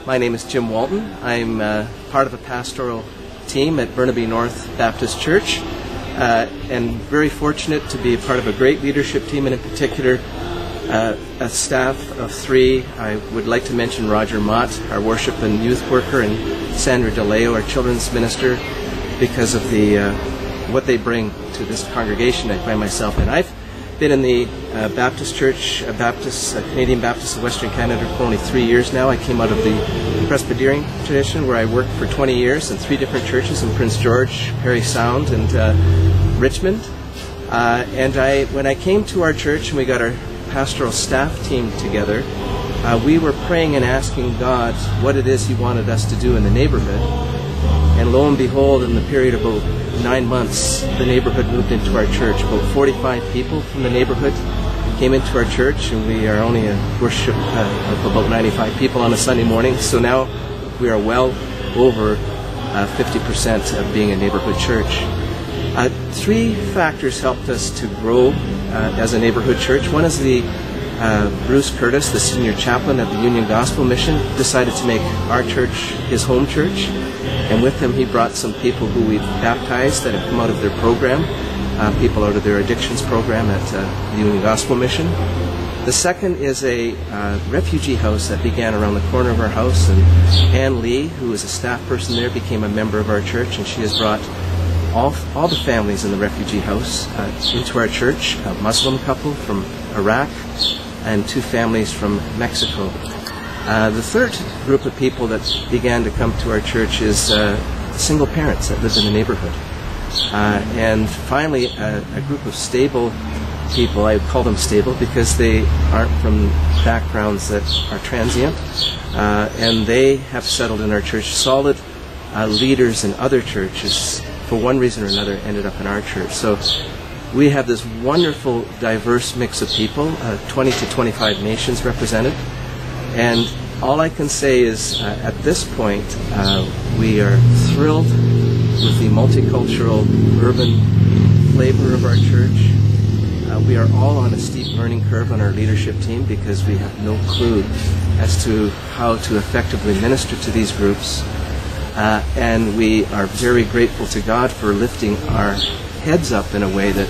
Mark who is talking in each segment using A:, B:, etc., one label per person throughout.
A: My name is Jim Walton. I'm part of a pastoral team at Burnaby North Baptist Church, and very fortunate to be a part of a great leadership team, and in particular a staff of 3. I would like to mention Roger Mott, our worship and youth worker, and Sandra DeLeo, our children's minister, because of what they bring to this congregation I find myself in. I've been in the Baptist Church, Canadian Baptist of Western Canada for only 3 years now. I came out of the Presbyterian tradition where I worked for 20 years in 3 different churches in Prince George, Parry Sound, and Richmond. When I came to our church and we got our pastoral staff team together, we were praying and asking God what it is He wanted us to do in the neighborhood. And lo and behold, in the period of about 9 months, the neighborhood moved into our church. About 45 people from the neighborhood came into our church, and we are only a worship of about 95 people on a Sunday morning. So now we are well over 50% of being a neighborhood church. 3 factors helped us to grow as a neighborhood church. One is Bruce Curtis, the senior chaplain at the Union Gospel Mission, decided to make our church his home church. And with him, he brought some people who we've baptized that have come out of their program, people out of their addictions program at the Union Gospel Mission. The second is a refugee house that began around the corner of our house, and Ann Lee, who is a staff person there, became a member of our church, and she has brought all the families in the refugee house into our church, a Muslim couple from Iraq and 2 families from Mexico. The third group of people that began to come to our church is single parents that live in the neighborhood. And finally, a group of stable people. I call them stable because they aren't from backgrounds that are transient. And they have settled in our church. Solid leaders in other churches, for one reason or another, ended up in our church. So we have this wonderful, diverse mix of people, 20 to 25 nations represented. And all I can say is, at this point, we are thrilled with the multicultural, urban flavor of our church. We are all on a steep learning curve on our leadership team because we have no clue as to how to effectively minister to these groups. And we are very grateful to God for lifting our heads up in a way that,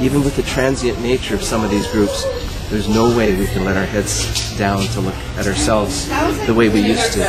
A: even with the transient nature of some of these groups, there's no way we can let our heads down to look at ourselves the way we used to.